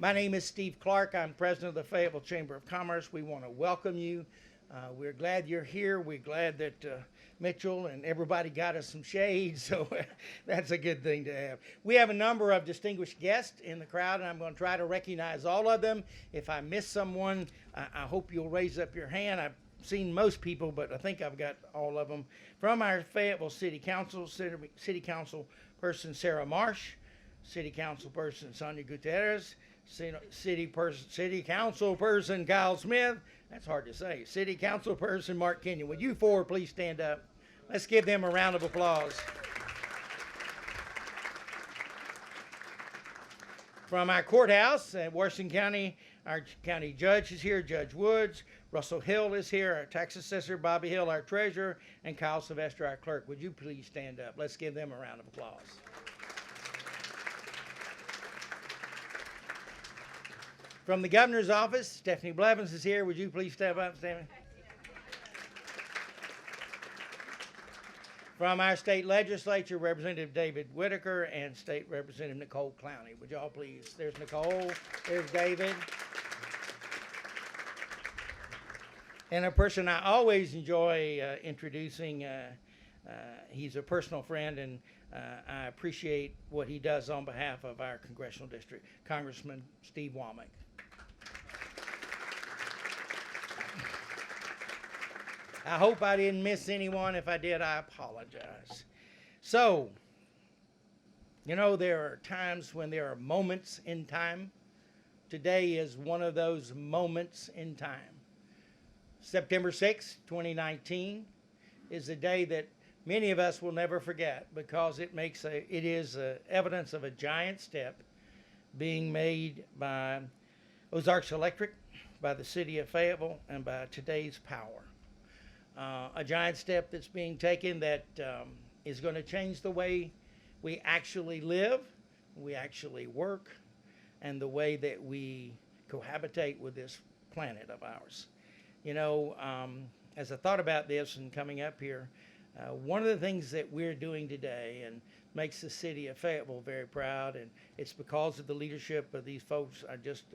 My name is Steve Clark. I'm president of the Fayetteville Chamber of Commerce. We want to welcome you. We're glad you're here. We're glad that Mitchell and everybody got us some shades, so that's a good thing to have. We have a number of distinguished guests in the crowd, and I'm going to try to recognize all of them. If I miss someone, I hope you'll raise up your hand. I've seen most people, but I think I've got all of them. From our Fayetteville City Council, City Council Person Sarah Marsh, City Council Person Sonia Gutierrez, City Council Person Kyle Smith, that's hard to say, City Council Person Mark Kenyon. Would you four please stand up? Let's give them a round of applause. From our courthouse at Washington County, our county judge is here, Judge Woods. Russell Hill is here, our tax assessor, Bobby Hill, our treasurer, and Kyle Sylvester, our clerk. Would you please stand up? Let's give them a round of applause. From the governor's office, Stephanie Blevins is here. Would you please step up, Stephanie? From our state legislature, Representative David Whitaker and State Representative Nicole Clowney. Would y'all please? There's Nicole, there's David. And a person I always enjoy introducing, he's a personal friend, and I appreciate what he does on behalf of our congressional district, Congressman Steve Womack. I hope I didn't miss anyone. If I did, I apologize. So, you know, there are times when there are moments in time. Today is one of those moments in time. September 6, 2019 is a day that many of us will never forget because it is evidence of a giant step being made by Ozarks Electric, by the city of Fayetteville, and by today's power. A giant step that's being taken that is going to change the way we actually live, we actually work, and the way that we cohabitate with this planet of ours. You know, as I thought about this and coming up here, one of the things that we're doing today and makes the city of Fayetteville very proud, and it's because of the leadership of these folks I just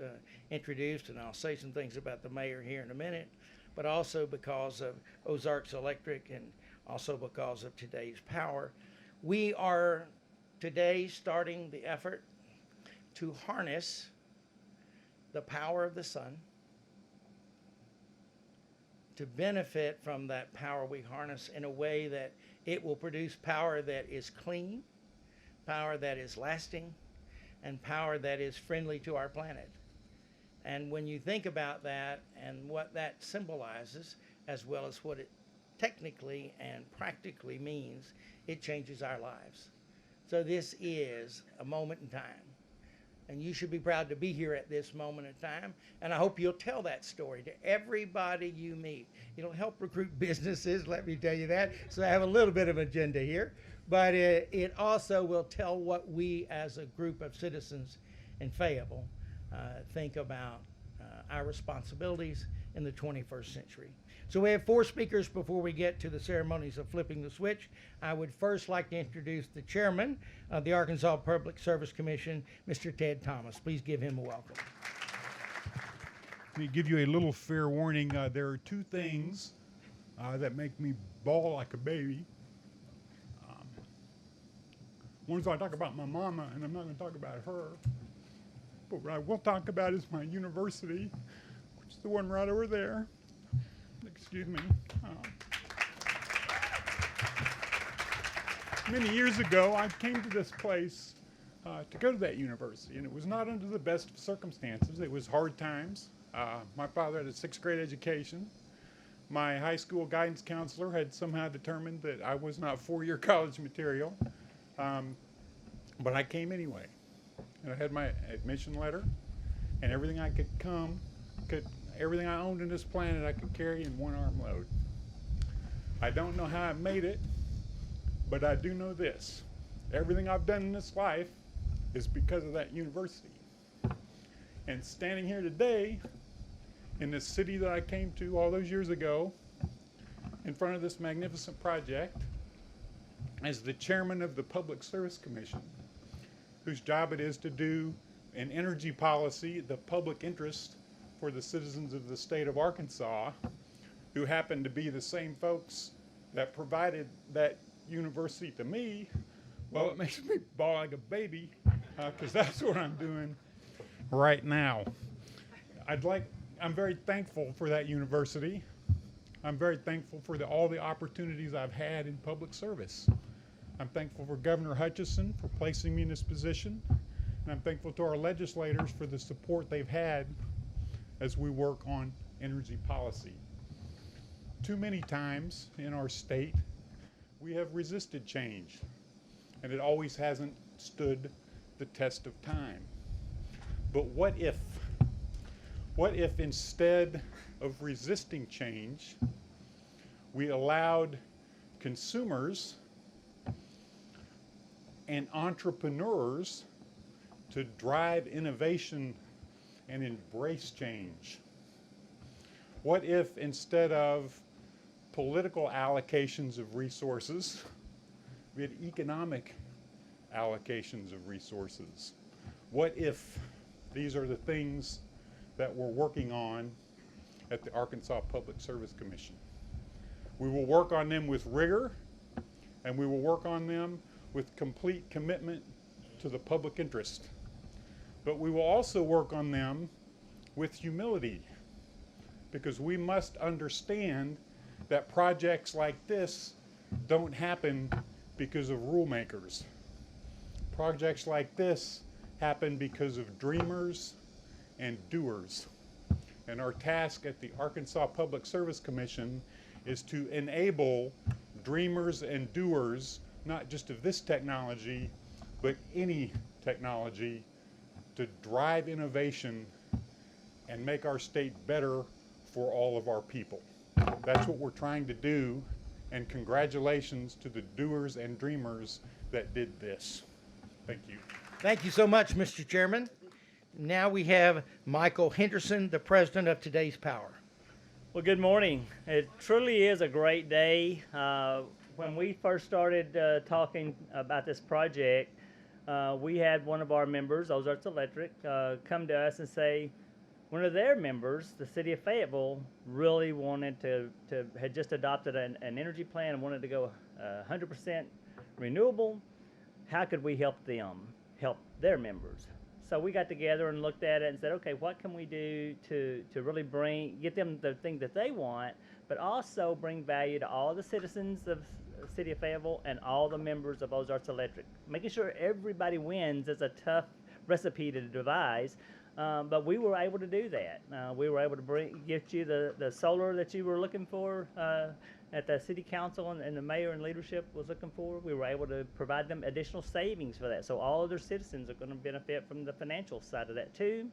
introduced, and I'll say some things about the mayor here in a minute, but also because of Ozarks Electric and also because of today's power. We are today starting the effort to harness the power of the sun, to benefit from that power we harness in a way that it will produce power that is clean, power that is lasting, and power that is friendly to our planet. And when you think about that and what that symbolizes, as well as what it technically and practically means, it changes our lives. So this is a moment in time. And you should be proud to be here at this moment in time. And I hope you'll tell that story to everybody you meet. It'll help recruit businesses, let me tell you that. So I have a little bit of agenda here. But it also will tell what we as a group of citizens in Fayetteville think about our responsibilities in the 21st century. So we have four speakers before we get to the ceremonies of flipping the switch. I would first like to introduce the chairman of the Arkansas Public Service Commission, Mr. Ted Thomas. Please give him a welcome. Let me give you a little fair warning. There are two things that make me bawl like a baby. One is I talk about my mama, and I'm not going to talk about her. But what I will talk about is my university, which is the one right over there. Excuse me. Many years ago, I came to this place to go to that university, and it was not under the best of circumstances. It was hard times. My father had a sixth grade education. My high school guidance counselor had somehow determined that I was not four-year college material, but I came anyway. And I had my admission letter, and everything I everything I owned in this planet I could carry in one arm load. I don't know how I made it, but I do know this. Everything I've done in this life is because of that university. And standing here today in this city that I came to all those years ago, in front of this magnificent project, as the chairman of the Public Service Commission, whose job it is to do an energy policy, the public interest for the citizens of the state of Arkansas, who happen to be the same folks that provided that university to me, well, it makes me bawl like a baby, because that's what I'm doing right now. I'm very thankful for that university. I'm very thankful for all the opportunities I've had in public service. I'm thankful for Governor Hutchison for placing me in this position, and I'm thankful to our legislators for the support they've had as we work on energy policy. Too many times in our state, we have resisted change, and it always hasn't stood the test of time. But what if instead of resisting change, we allowed consumers and entrepreneurs to drive innovation and embrace change? What if instead of political allocations of resources, we had economic allocations of resources? What if these are the things that we're working on at the Arkansas Public Service Commission? We will work on them with rigor, and we will work on them with complete commitment to the public interest. But we will also work on them with humility, because we must understand that projects like this don't happen because of rule makers. Projects like this happen because of dreamers and doers. And our task at the Arkansas Public Service Commission is to enable dreamers and doers, not just of this technology, but any technology, to drive innovation and make our state better for all of our people. That's what we're trying to do, and congratulations to the doers and dreamers that did this. Thank you. Thank you so much, Mr. Chairman. Now we have Michael Henderson, the president of Today's Power. Well, good morning. It truly is a great day. When we first started talking about this project, we had one of our members, Ozarks Electric, come to us and say one of their members, the city of Fayetteville, really wanted had just adopted an energy plan and wanted to go 100% renewable. How could we help their members? So we got together and looked at it and said, okay, what can we do to really get them the thing that they want, but also bring value to all the citizens of the city of Fayetteville and all the members of Ozarks Electric. Making sure everybody wins is a tough recipe to devise, but we were able to do that. We were able to get you the solar that you were looking for, at the city council and the mayor and leadership was looking for. We were able to provide them additional savings for that. So all of their citizens are going to benefit from the financial side of that too.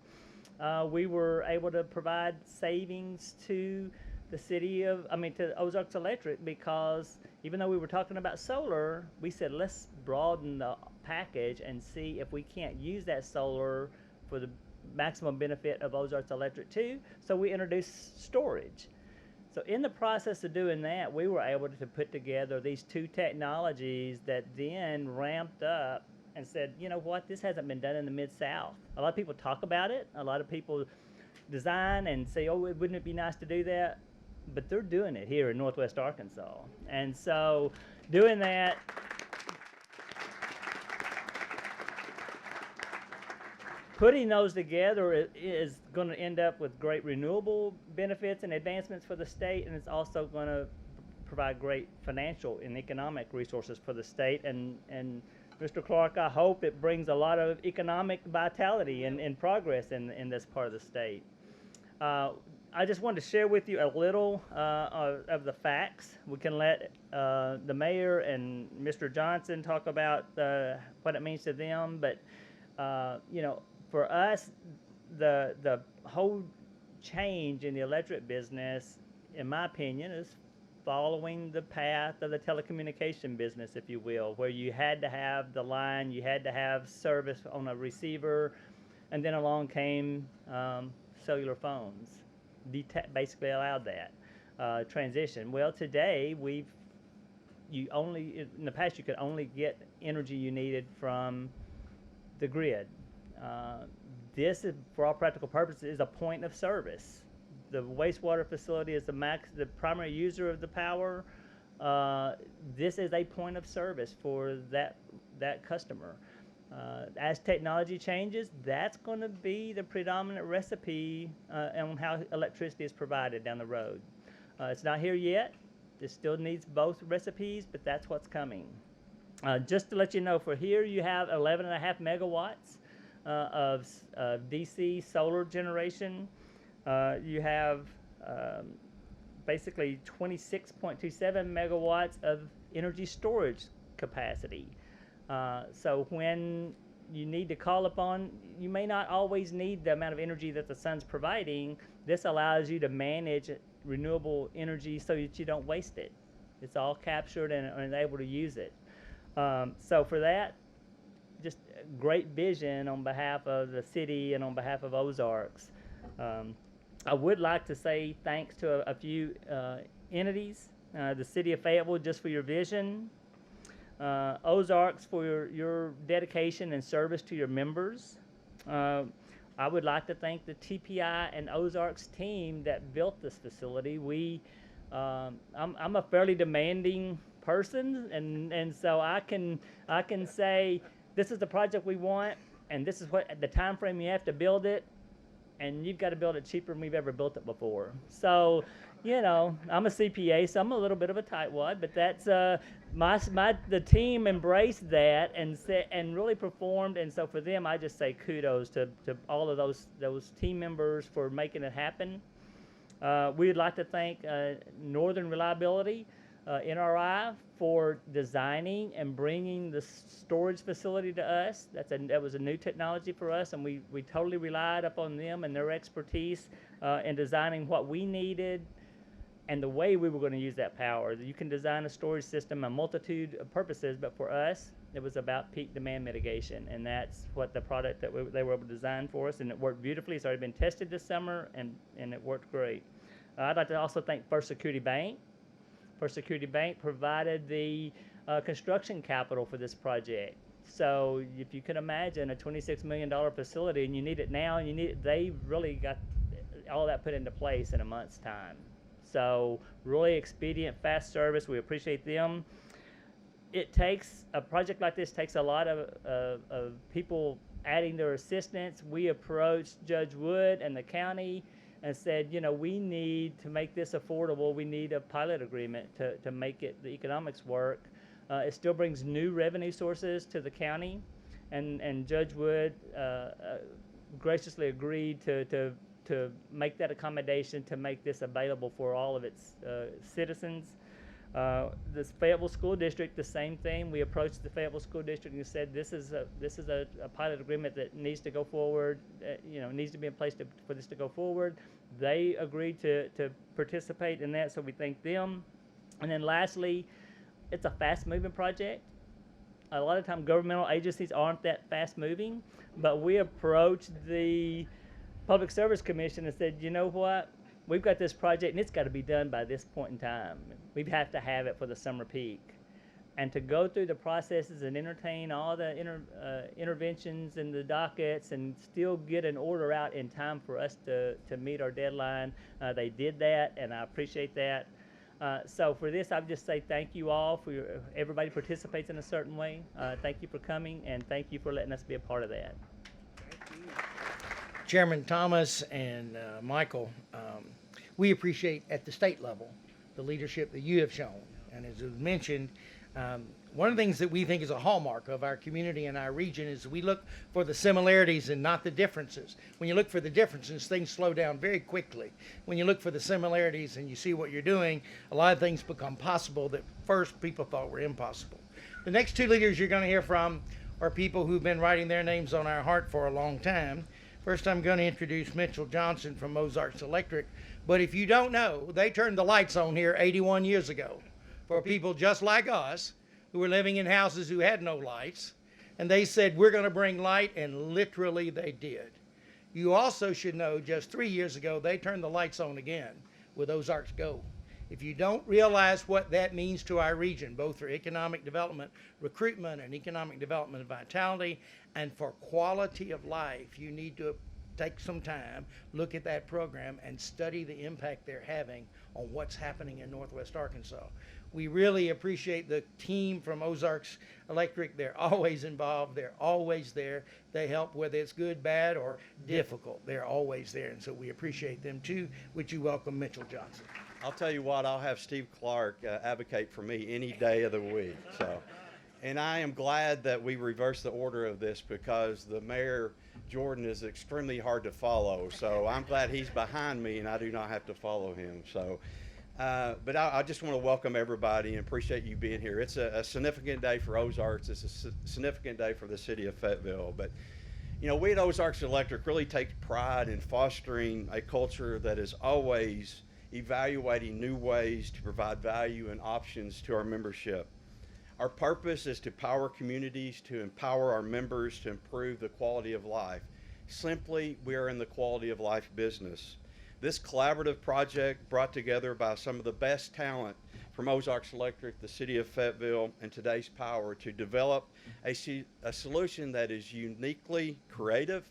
We were able to provide savings to the to Ozarks Electric, because even though we were talking about solar, we said, let's broaden the package and see if we can't use that solar for the maximum benefit of Ozarks Electric too. So we introduced storage. So in the process of doing that, we were able to put together these two technologies that then ramped up and said, you know what, this hasn't been done in the Mid-South. A lot of people talk about it. A lot of people design and say, oh, wouldn't it be nice to do that? But they're doing it here in Northwest Arkansas. And so doing that, putting those together is going to end up with great renewable benefits and advancements for the state, and it's also going to provide great financial and economic resources for the state. And Mr. Clark, I hope it brings a lot of economic vitality and progress in this part of the state. I just wanted to share with you a little of the facts. We can let the mayor and Mr. Johnson talk about what it means to them, but for us, the whole change in the electric business, in my opinion, is following the path of the telecommunication business, if you will, where you had to have the line, you had to have service on a receiver, and then along came cellular phones. Basically allowed that transition. Well, today in the past you could only get energy you needed from the grid. this is, for all practical purposes, is a point of service. The wastewater facility is the primary user of the power. This is a point of service for that customer. As technology changes, that's going to be the predominant recipe on how electricity is provided down the road. It's not here yet. It still needs both recipes, but that's what's coming. Just to let you know, for here you have 11.5 megawatts of DC solar generation. You have basically 26.27 megawatts of energy storage capacity. So when you need to call upon, you may not always need the amount of energy that the sun's providing. This allows you to manage renewable energy so that you don't waste it. It's all captured and able to use it. So for that, just great vision on behalf of the city and on behalf of Ozarks. I would like to say thanks to a few entities, the city of Fayetteville just for your vision, Ozarks for your dedication and service to your members. I would like to thank the TPI and Ozarks team that built this facility. I'm a fairly demanding person, and so I can say this is the project we want, and this is what the time frame you have to build it, and you've got to build it cheaper than we've ever built it before. So, you know, I'm a CPA, so I'm a little bit of a tightwad, but that's the team embraced that and really performed, and so for them, I just say kudos to all of those team members for making it happen. We'd like to thank Northern Reliability, NRI, for designing and bringing the storage facility to us. That was a new technology for us, and we totally relied upon them and their expertise in designing what we needed and the way we were going to use that power. You can design a storage system a multitude of purposes, but for us, it was about peak demand mitigation, and that's what the product that they were able to design for us, and it worked beautifully. It's already been tested this summer, and it worked great. I'd like to also thank First Security Bank. First Security Bank provided the construction capital for this project. So if you can imagine a $26 million facility and you need it now, and they really got all that put into place in a month's time. So really expedient, fast service. We appreciate them. A project like this takes a lot of people adding their assistance. We approached Judge Wood and the county and said, you know, we need to make this affordable. We need a pilot agreement to make the economics work. It still brings new revenue sources to the county, and Judge Wood graciously agreed to make that accommodation to make this available for all of its citizens. The Fayetteville School District, the same thing. We approached the Fayetteville School District and said, this is a pilot agreement that needs to go forward. Needs to be in place for this to go forward. They agreed to participate in that, so we thank them. And then lastly, it's a fast-moving project. A lot of times, governmental agencies aren't that fast-moving, but we approached the Public Service Commission and said, you know what? We've got this project, and it's got to be done by this point in time. We have to have it for the summer peak. And to go through the processes and entertain all the interventions and the dockets and still get an order out in time for us to meet our deadline, they did that, and I appreciate that. So for this, I would just say thank you all for everybody participates in a certain way. Thank you for coming, and thank you for letting us be a part of that. Chairman Thomas and Michael, we appreciate at the state level the leadership that you have shown. And as was mentioned, one of the things that we think is a hallmark of our community and our region is we look for the similarities and not the differences. When you look for the differences, things slow down very quickly. When you look for the similarities and you see what you're doing, a lot of things become possible that first people thought were impossible. The next two leaders you're going to hear from are people who've been writing their names on our heart for a long time. First, I'm going to introduce Mitchell Johnson from Ozarks Electric. But if you don't know, they turned the lights on here 81 years ago for people just like us who were living in houses who had no lights. And they said, we're going to bring light, and literally they did. You also should know just 3 years ago, they turned the lights on again with Ozarks Go. If you don't realize what that means to our region, both for economic development, recruitment, and economic development and vitality, and for quality of life, you need to take some time, look at that program, and study the impact they're having on what's happening in Northwest Arkansas. We really appreciate the team from Ozarks Electric. They're always involved. They're always there. They help whether it's good, bad, or difficult. They're always there, and so we appreciate them too. Would you welcome Mitchell Johnson? I'll tell you what, I'll have Steve Clark advocate for me any day of the week. So, and I am glad that we reversed the order of this because the Mayor Jordan is extremely hard to follow. So I'm glad he's behind me and I do not have to follow him. So, but I just want to welcome everybody and appreciate you being here. It's a significant day for Ozarks. It's a significant day for the city of Fayetteville. But you know, we at Ozarks Electric really take pride in fostering a culture that is always evaluating new ways to provide value and options to our membership. Our purpose is to power communities, to empower our members to improve the quality of life. Simply, we are in the quality of life business. This collaborative project brought together by some of the best talent from Ozarks Electric, the city of Fayetteville, and today's Power to develop a solution that is uniquely creative,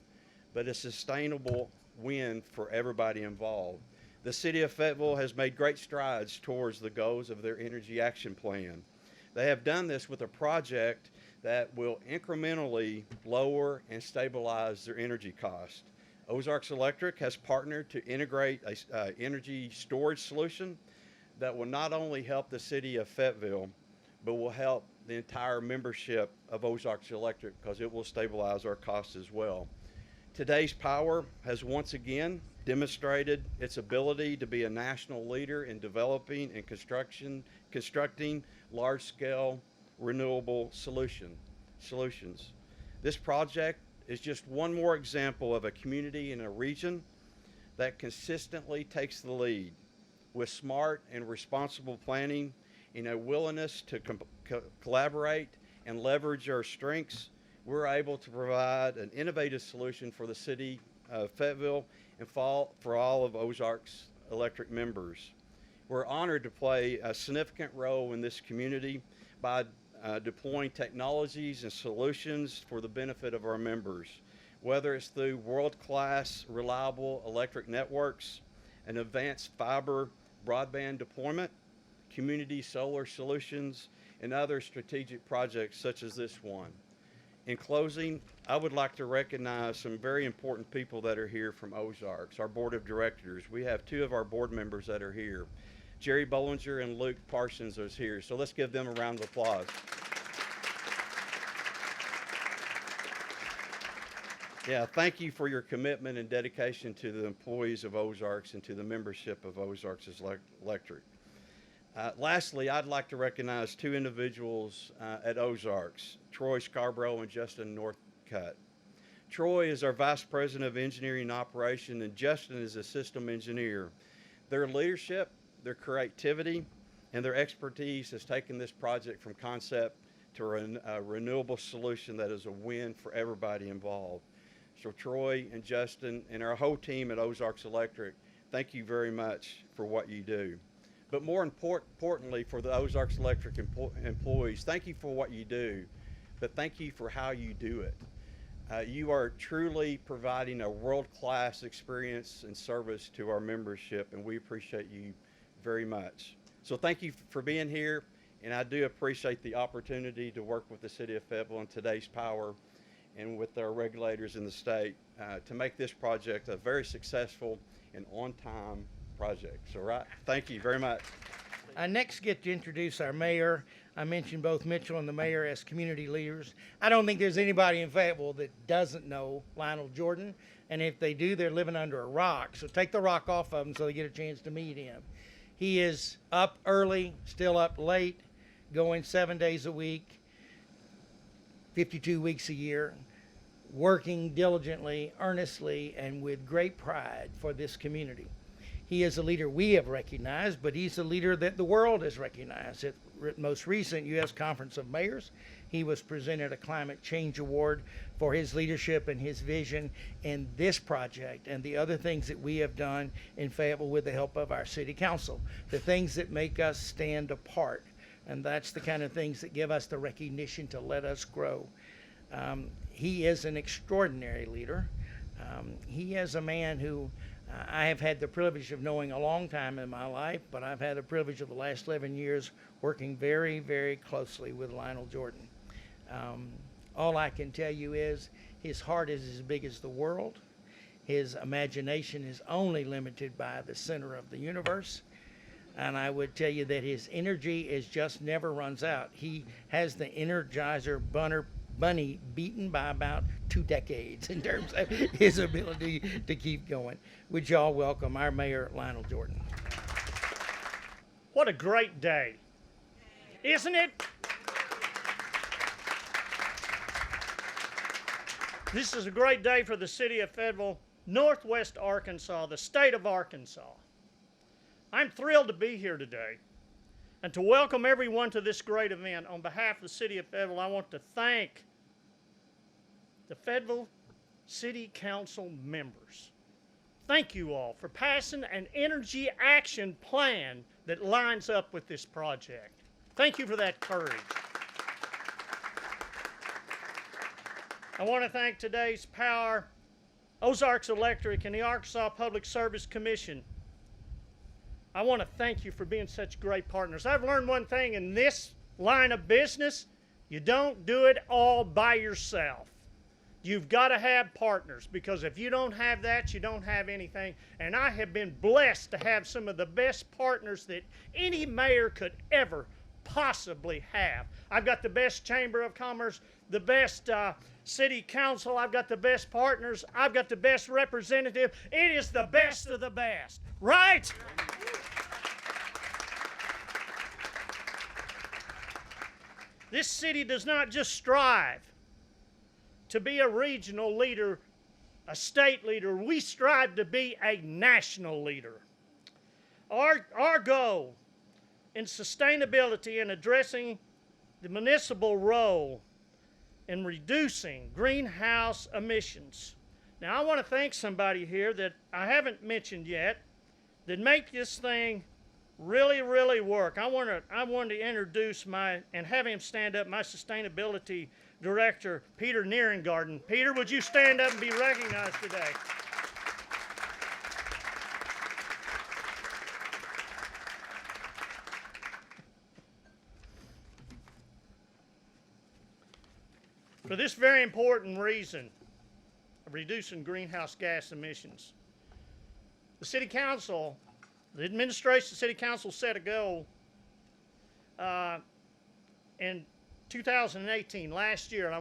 but a sustainable win for everybody involved. The city of Fayetteville has made great strides towards the goals of their energy action plan. They have done this with a project that will incrementally lower and stabilize their energy cost. Ozarks Electric has partnered to integrate an energy storage solution that will not only help the city of Fayetteville, but will help the entire membership of Ozarks Electric because it will stabilize our costs as well. Today's Power has once again demonstrated its ability to be a national leader in developing and constructing large-scale renewable solutions. This project is just one more example of a community in a region that consistently takes the lead with smart and responsible planning and a willingness to collaborate and leverage our strengths. We're able to provide an innovative solution for the city of Fayetteville and for all of Ozarks Electric members. We're honored to play a significant role in this community by deploying technologies and solutions for the benefit of our members, whether it's through world-class reliable electric networks, an advanced fiber broadband deployment, community solar solutions, and other strategic projects such as this one. In closing, I would like to recognize some very important people that are here from Ozarks, our board of directors. We have two of our board members that are here. Jerry Bollinger and Luke Parsons are here, so let's give them a round of applause. Yeah, thank you for your commitment and dedication to the employees of Ozarks and to the membership of Ozarks Electric. Lastly, I'd like to recognize two individuals at Ozarks, Troy Scarborough and Justin Northcutt. Troy is our Vice President of Engineering and Operation, and Justin is a system engineer. Their leadership, their creativity, and their expertise has taken this project from concept to a renewable solution that is a win for everybody involved. So Troy and Justin and our whole team at Ozarks Electric, thank you very much for what you do. But more importantly, for the Ozarks Electric employees, thank you for what you do, but thank you for how you do it. You are truly providing a world-class experience and service to our membership, and we appreciate you very much. So thank you for being here, and I do appreciate the opportunity to work with the city of Fayetteville and today's Power and with our regulators in the state to make this project a very successful and on-time project. So, right, thank you very much. I next get to introduce our mayor. I mentioned both Mitchell and the mayor as community leaders. I don't think there's anybody in Fayetteville that doesn't know Lionel Jordan, and if they do, they're living under a rock. So take the rock off of them so they get a chance to meet him. He is up early, still up late, going 7 days a week, 52 weeks a year, working diligently, earnestly, and with great pride for this community. He is a leader we have recognized, but he's a leader that the world has recognized. At most recent U.S. Conference of Mayors, he was presented a Climate Change Award for his leadership and his vision in this project and the other things that we have done in Fayetteville with the help of our city council, the things that make us stand apart. And that's the kind of things that give us the recognition to let us grow. He is an extraordinary leader. He is a man who I have had the privilege of knowing a long time in my life, but I've had the privilege of the last 11 years working very, very closely with Lionel Jordan. All I can tell you is his heart is as big as the world. His imagination is only limited by the center of the universe. And I would tell you that his energy is just never runs out. He has the Energizer Bunny beaten by about 2 decades in terms of his ability to keep going. Would y'all welcome our Mayor, Lionel Jordan. What a great day, isn't it? This is a great day for the city of Fayetteville, Northwest Arkansas, the state of Arkansas. I'm thrilled to be here today and to welcome everyone to this great event. On behalf of the city of Fayetteville, I want to thank the Fayetteville City Council members. Thank you all for passing an energy action plan that lines up with this project. Thank you for that courage. I want to thank today's power, Ozarks Electric, and the Arkansas Public Service Commission. I want to thank you for being such great partners. I've learned one thing in this line of business: you don't do it all by yourself. You've got to have partners, because if you don't have that, you don't have anything. And I have been blessed to have some of the best partners that any mayor could ever possibly have. I've got the best Chamber of Commerce, the best city council, I've got the best partners, I've got the best representative. It is the best of the best, right? This city does not just strive to be a regional leader, a state leader. We strive to be a national leader. Our goal in sustainability and addressing the municipal role in reducing greenhouse emissions. Now, I want to thank somebody here that I haven't mentioned yet that make this thing really work. I want to introduce and have him stand up, my sustainability director, Peter Nierengarden. Peter, would you stand up and be recognized today? For this very important reason of reducing greenhouse gas emissions, the City Council, the administration, the City Council set a goal in 2018, last year, and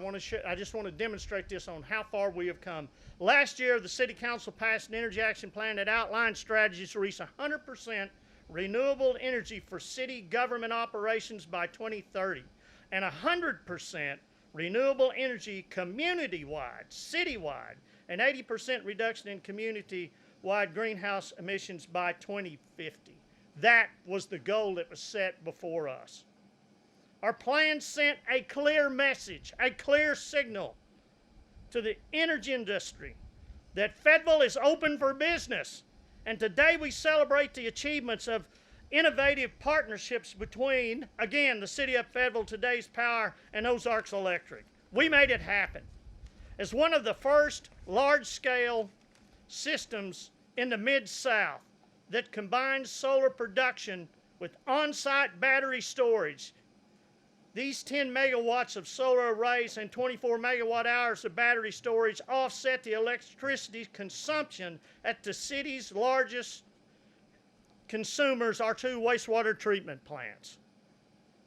I just want to demonstrate this on how far we have come. Last year, the City Council passed an energy action plan that outlined strategies to reach 100% renewable energy for city government operations by 2030 and 100% renewable energy community-wide, citywide, and 80% reduction in community-wide greenhouse emissions by 2050. That was the goal that was set before us. Our plan sent a clear message, a clear signal to the energy industry that Fayetteville is open for business. And today we celebrate the achievements of innovative partnerships between, again, the City of Fayetteville, Today's Power, and Ozarks Electric. We made it happen. As one of the first large-scale systems in the Mid-South that combines solar production with on-site battery storage, these 10 megawatts of solar arrays and 24 megawatt hours of battery storage offset the electricity consumption at the city's largest consumers, our 2 wastewater treatment plants.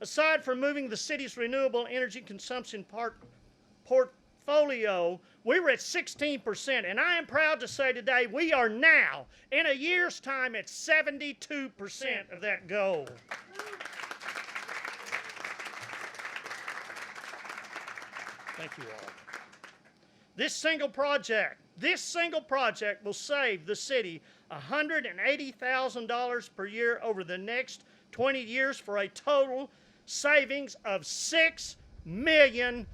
Aside from moving the city's renewable energy consumption portfolio, we were at 16%, and I am proud to say today we are now, in a year's time, at 72% of that goal. Thank you all. This single project This single project will save the city $180,000 per year over the next 20 years for a total savings of $6 million.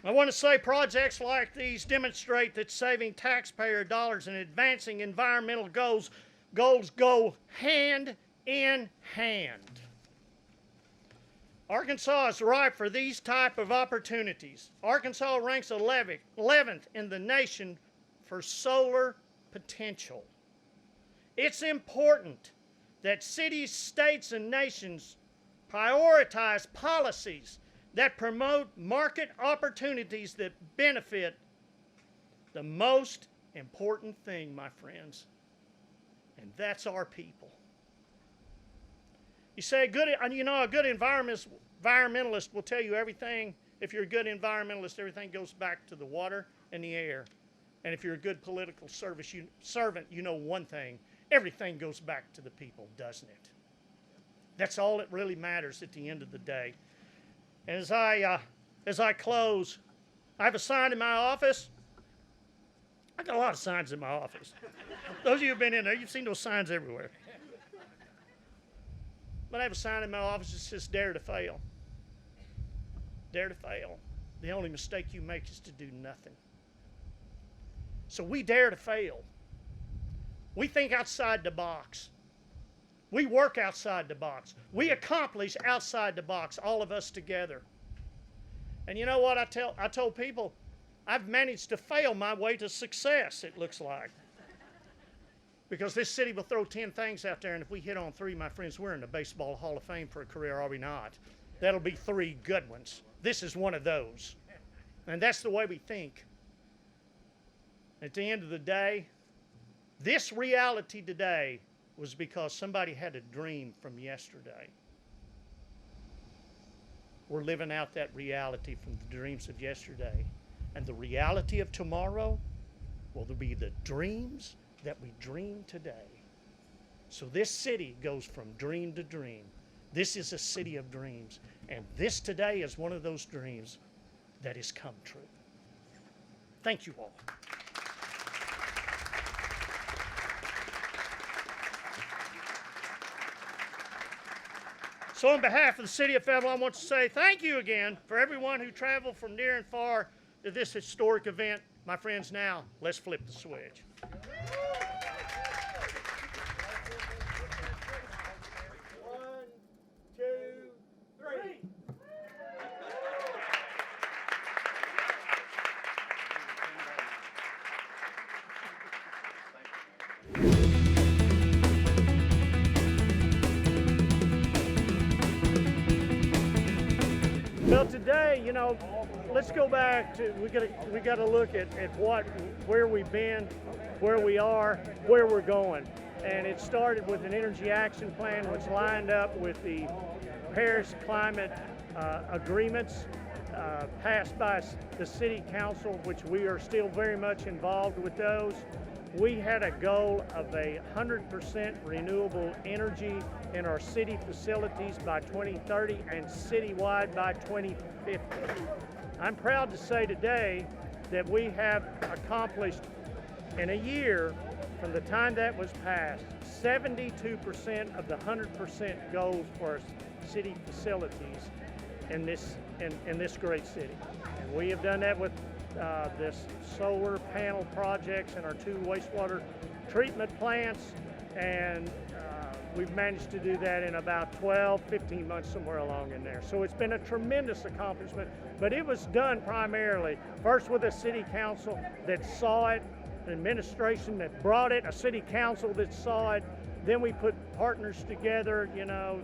I want to say projects like these demonstrate that saving taxpayer dollars and advancing environmental goals go hand in hand. Arkansas is ripe for these type of opportunities. Arkansas ranks 11th in the nation for solar potential. It's important that cities, states, and nations prioritize policies that promote market opportunities that benefit the most important thing, my friends, and that's our people. You say, a good environmentalist will tell you everything. If you're a good environmentalist, everything goes back to the water and the air. And if you're a good political servant, you know one thing. Everything goes back to the people, doesn't it? That's all that really matters at the end of the day. And as I close, I have a sign in my office. I got a lot of signs in my office. Those of you who've been in there, you've seen those signs everywhere. But I have a sign in my office that says, "Dare to fail." Dare to fail. The only mistake you make is to do nothing. So we dare to fail. We think outside the box. We work outside the box. We accomplish outside the box, all of us together. And you know what I told people? I've managed to fail my way to success, it looks like. Because this city will throw 10 things out there, and if we hit on 3, my friends, we're in the Baseball Hall of Fame for a career, are we not? That'll be 3 good ones. This is one of those. And that's the way we think. At the end of the day, this reality today was because somebody had a dream from yesterday. We're living out that reality from the dreams of yesterday. And the reality of tomorrow will be the dreams that we dream today. So this city goes from dream to dream. This is a city of dreams. And this today is one of those dreams that has come true. Thank you all. So on behalf of the city of Fayetteville, I want to say thank you again for everyone who traveled from near and far to this historic event. My friends, now let's flip the switch. Well, today, you know, let's go back to, we got to look at where we've been, where we are, where we're going. And it started with an energy action plan which lined up with the Paris climate agreements passed by the city council, which we are still very much involved with those. We had a goal of 100% renewable energy in our city facilities by 2030 and citywide by 2050. I'm proud to say today that we have accomplished in a year from the time that was passed 72% of the 100% goals for our city facilities in this great city. And we have done that with this solar panel projects and our 2 wastewater treatment plants, and we've managed to do that in about 15 months, somewhere along in there. So it's been a tremendous accomplishment, but it was done primarily first with a city council that saw it, an administration that brought it, a city council that saw it. Then we put partners together, you know,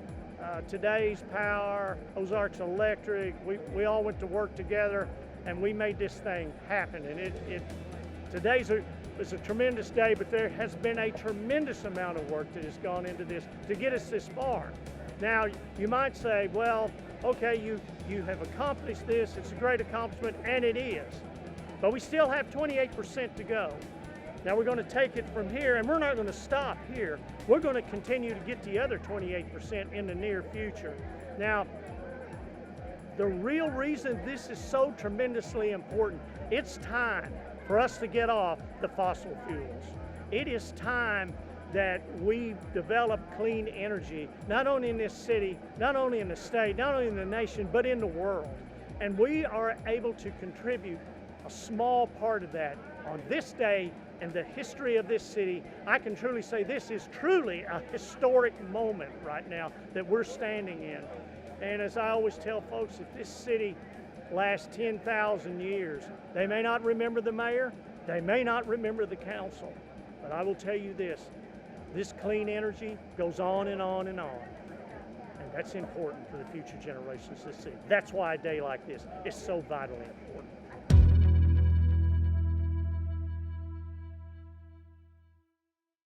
Today's Power, Ozarks Electric. We all went to work together, and we made this thing happen. And today's it's a tremendous day, but there has been a tremendous amount of work that has gone into this to get us this far. Now, you might say, well, okay, you have accomplished this, it's a great accomplishment, and it is. But we still have 28% to go. Now we're going to take it from here, and we're not going to stop here. We're going to continue to get the other 28% in the near future. Now, the real reason this is so tremendously important, it's time for us to get off the fossil fuels. It is time that we develop clean energy, not only in this city, not only in the state, not only in the nation, but in the world. And we are able to contribute a small part of that on this day in the history of this city. I can truly say this is truly a historic moment right now that we're standing in. And as I always tell folks, if this city lasts 10,000 years, they may not remember the mayor, they may not remember the council, but I will tell you this clean energy goes on and on and on. And that's important for the future generations of this city. That's why a day like this is so vitally important.